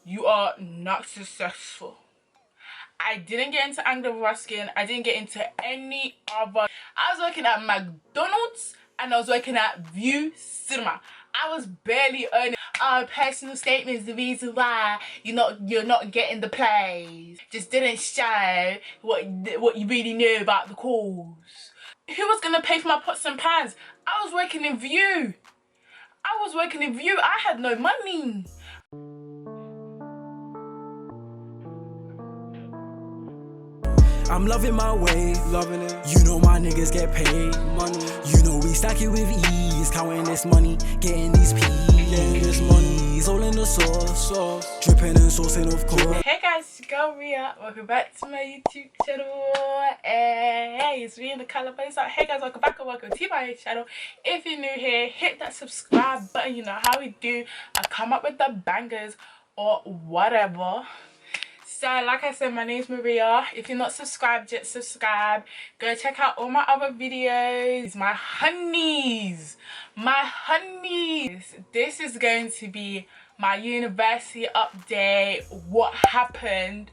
you are not successful. I didn't get into Anglo Ruskin. I didn't get into any other. I was working at McDonald's and I was working at View Cinema. I was barely earning. Personal statement is the reason why you're not getting the plays. Just didn't show what you really knew about the cause. Who was gonna pay for my pots and pans? I was working in View. I had no money. I'm loving my way, loving it. You know my niggas get paid money. You know we stack it with ease, counting this money, getting these peas, getting this money. All in the sauce, dripping and saucing of course. Hey guys, it's your girl Ria. Welcome back to my YouTube channel. Hey, it's Ria in the color place. Hey guys, welcome back and welcome to my channel. If you're new here, hit that subscribe button. You know how we do. I come up with the bangers or whatever. So like I said, my name's Maria. If you're not subscribed yet, subscribe. Go check out all my other videos. My Hunnees. This is going to be my university update. What happened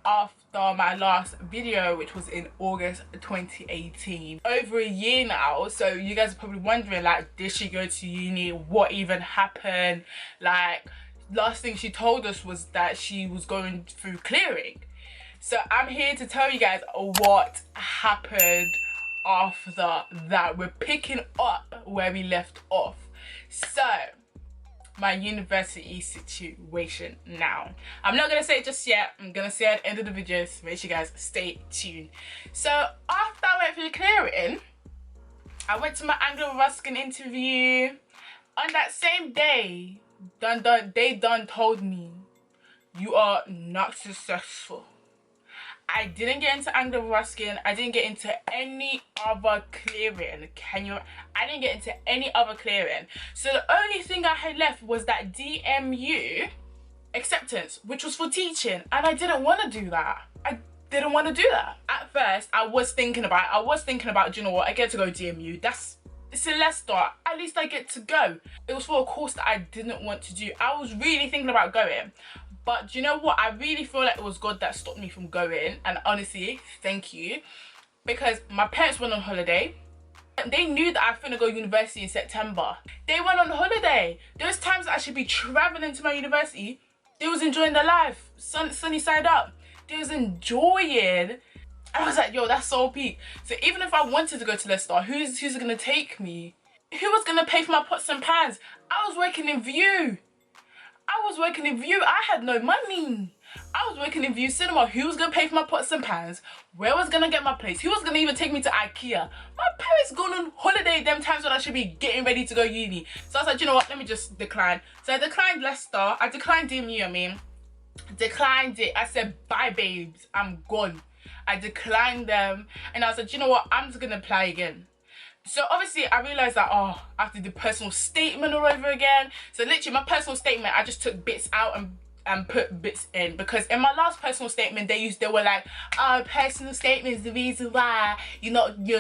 after my last video, which was in August 2018. Over a year now. So you guys are probably wondering, like, did she go to uni? What even happened? Like, last thing she told us was that she was going through clearing. So I'm here to tell you guys what happened after that. We're picking up where we left off. So my university situation now. I'm not gonna say it just yet. I'm gonna say it at the end of the video, so make sure you guys stay tuned. So after I went through clearing, I went to my Anglo Ruskin interview. On that same day, they told me you are not successful. I didn't get into Anglo Ruskin. I didn't get into any other clearing. I didn't get into any other clearing. So the only thing I had left was that DMU acceptance, which was for teaching, and I didn't want to do that. At first, I was thinking about, do you know what? I get to go DMU. It's in Leicester, at least I get to go. It was for a course that I didn't want to do. I was really thinking about going. But do you know what? I really feel like it was God that stopped me from going. And honestly, thank you. Because my parents went on holiday. They knew that I was going to go to university in September. They went on holiday. Those times that I should be traveling to my university, they was enjoying their life. Sunny side up. They was enjoying. I was like, yo, that's so peak. So even if I wanted to go to Leicester, who's gonna take me? Who was gonna pay for my pots and pans? I was working in View. I had no money. I was working in View Cinema. Who was gonna pay for my pots and pans? Where was gonna get my place? Who was gonna even take me to IKEA? My parents gone on holiday them times when I should be getting ready to go uni. So I was like, you know what? Let me just decline. So I declined Leicester. I declined DMU. Declined it. I said, bye, babes. I'm gone. I declined them and I was like, you know what, I'm just gonna apply again. So obviously I realized that, I have to do personal statement all over again. So literally my personal statement, I just took bits out and put bits in, because in my last personal statement they were like, personal statement is the reason why you're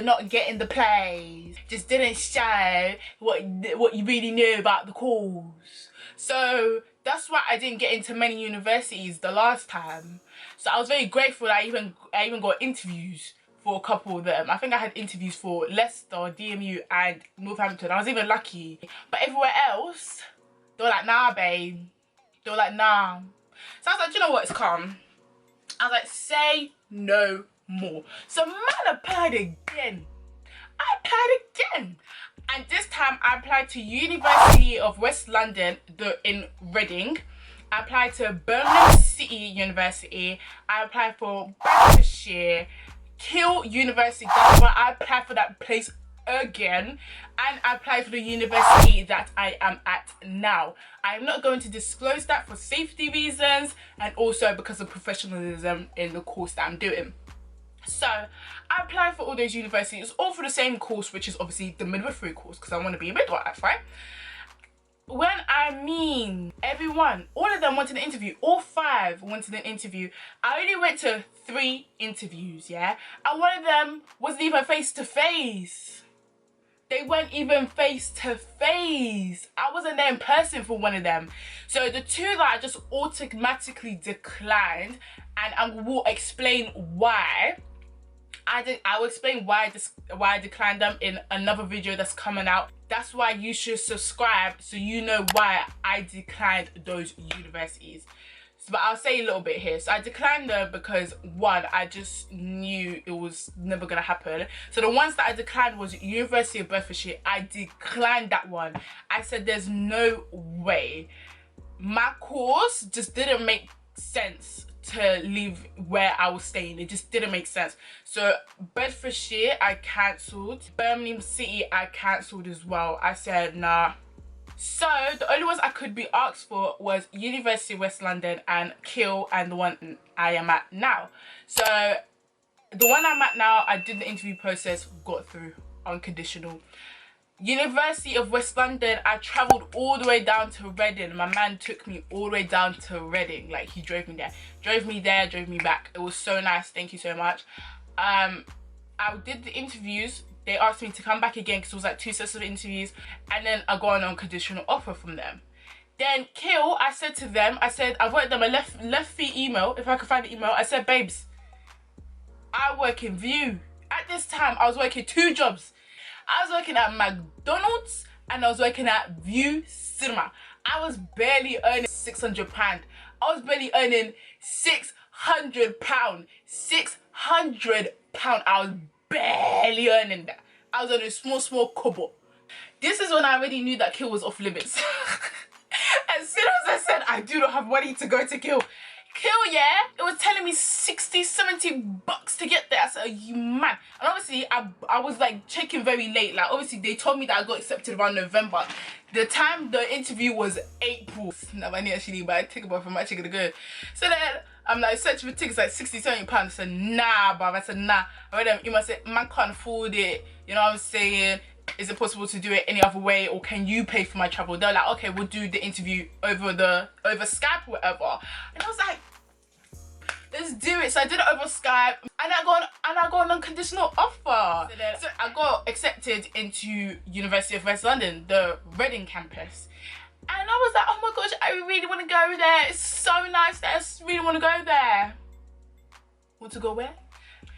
not getting the plays. Just didn't show what you really knew about the cause. So that's why I didn't get into many universities the last time. So I was very grateful that I even got interviews for a couple of them. I think I had interviews for Leicester, DMU and Northampton. I was even lucky. But everywhere else, they were like, nah, babe. They were like, nah. So I was like, you know what, it's calm. I was like, say no more. So man applied again. And this time I applied to University of West London in Reading. I applied to Birmingham City University. I applied for Bedfordshire, Keele University. That's why I applied for that place again. And I applied for the university that I am at now. I'm not going to disclose that for safety reasons and also because of professionalism in the course that I'm doing. So I applied for all those universities, all for the same course, which is obviously the midwifery course, because I want to be a midwife, right? When I mean everyone, all of them wanted an interview, all 5 wanted an interview. I only went to 3 interviews, yeah? And one of them wasn't even face to face. They weren't even face to face. I wasn't there in person for one of them. So the two that I just automatically declined, and I will explain why. I will explain why I declined them in another video that's coming out. That's why you should subscribe, so you know why I declined those universities. But I'll say a little bit here. So I declined them because, one, I just knew it was never gonna happen. So the ones that I declined was University of Bedfordshire. I declined that one. I said there's no way. My course just didn't make sense to leave where I was staying. It just didn't make sense. So Bedfordshire I cancelled. Birmingham City I cancelled as well. I said nah. So the only ones I could be asked for was University of West London and Kiel, and the one I am at now. So the one I'm at now, I did the interview process, got through, unconditional. University of West London, I travelled all the way down to Reading. My man took me all the way down to Reading. Like, he drove me there, drove me back. It was so nice. Thank you so much. I did the interviews. They asked me to come back again because it was like 2 sets of interviews, and then I got an unconditional offer from them. Then Kiel, I said to them, I wrote them a left fee email, if I could find the email. I said, babes, I work in View. At this time, I was working 2 jobs. I was working at McDonald's and I was working at View Cinema. I was barely earning £600. I was barely earning £600. £600. I was barely earning that. I was on a small kobo. This is when I already knew that Kiel was off limits. As soon as I said I do not have money to go to Kiel, yeah, it was telling me 60, 70 bucks to get there. I said, are you mad? And obviously I was like checking very late. Like, obviously they told me that I got accepted around November. The time the interview was April. No, I need actually, but I think about if I'm actually gonna go. So then I'm like searching for tickets, like 60, 70 pounds. I said, nah, bruv. I said, nah. I read them email, I said, man can't afford it. You know what I'm saying? Is it possible to do it any other way, or can you pay for my travel? They're like, okay, we'll do the interview over Skype or whatever. And I was like, let's do it. So I did it over Skype, and I got an unconditional offer. So I got accepted into University of West London, the Reading campus. And I was like, oh my gosh, I really want to go there. It's so nice there. I really want to go there. Want to go where?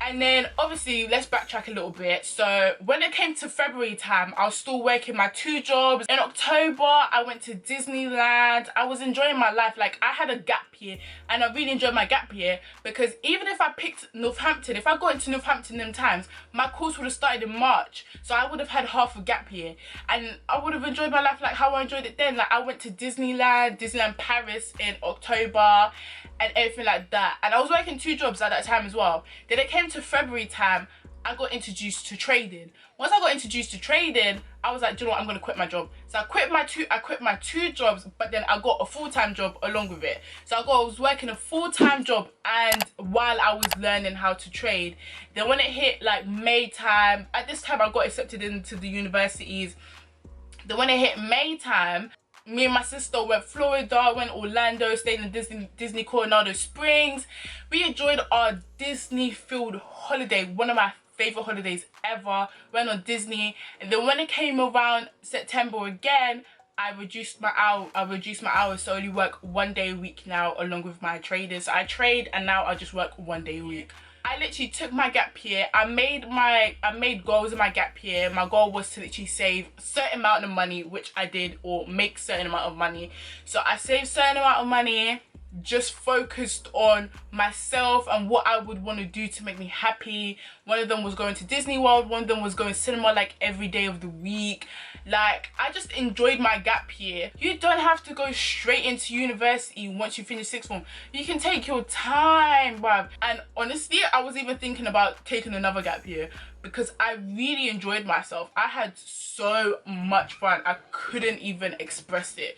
And then obviously let's backtrack a little bit. So when it came to February time, I was still working my 2 jobs. In October I went to Disneyland. I was enjoying my life. Like, I had a gap year, and I really enjoyed my gap year, because even if I picked Northampton, if I got into Northampton them times, my course would have started in March, so I would have had half a gap year, and I would have enjoyed my life like how I enjoyed it then. Like, I went to Disneyland Paris in October and everything like that, and I was working 2 jobs at that time as well. Then it came to February time, I got introduced to trading. Once I got introduced to trading, I was like, do you know what, I'm gonna quit my job. So I quit my two jobs, but then I got a full-time job along with it. So I was working a full-time job, and while I was learning how to trade. Then when it hit like May time, at this time I got accepted into the universities. Then when it hit May time, me and my sister went Florida, went Orlando, stayed in Disney Coronado Springs. We enjoyed our Disney-filled holiday, one of my favorite holidays ever. Went on Disney, and then when it came around September again, I reduced my hours, so I only work 1 day a week now, along with my trading. So I trade, and now I just work 1 day a week. I literally took my gap year. I made goals in my gap year. My goal was to literally save a certain amount of money, which I did, or make a certain amount of money. So I saved a certain amount of money, just focused on myself and what I would want to do to make me happy. One of them was going to Disney World, one of them was going cinema like every day of the week. Like, I just enjoyed my gap year. You don't have to go straight into university once you finish sixth form. You can take your time, bruv. And honestly, I was even thinking about taking another gap year, because I really enjoyed myself. I had so much fun. I couldn't even express it.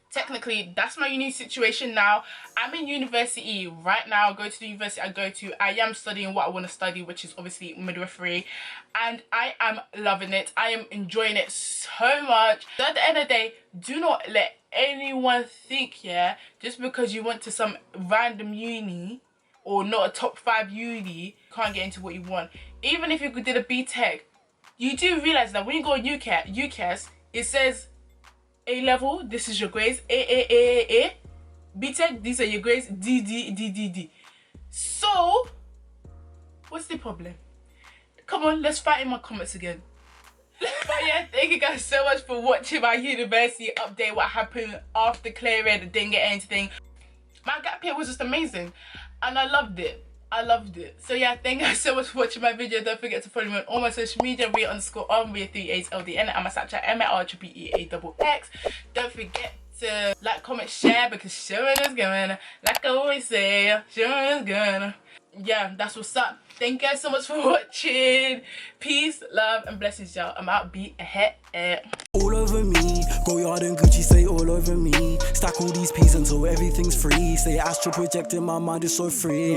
Technically, that's my uni situation now. I'm in university right now. I go to the university I go to. I am studying what I want to study, which is obviously midwifery, and I am loving it. I am enjoying it so much. So at the end of the day, do not let anyone think, yeah, just because you went to some random uni or not a top 5 uni, you can't get into what you want. Even if you did a BTech, you do realize that when you go on UCAS, it says A level, this is your grades, A, BTEC, these are your grades, D. So, what's the problem? Come on, let's fight in my comments again. But yeah, thank you guys so much for watching my university update, what happened after clearing, I didn't get anything. My gap year was just amazing and I loved it. So yeah, thank you guys so much for watching my video. Don't forget to follow me on all my social media, Ria_Om, Ria 38 LDN, and my Snapchat MAREEAXX. Don't forget to like, comment, share, because sharing is good. Like I always say, sharing is good. Yeah, that's what's up. Thank you guys so much for watching. Peace, love, and blessings, y'all. I'm out. Be ahead. All over me, go yard and Gucci, say all over me. Stack all these P's until everything's free. Say astral projecting, my mind is so free.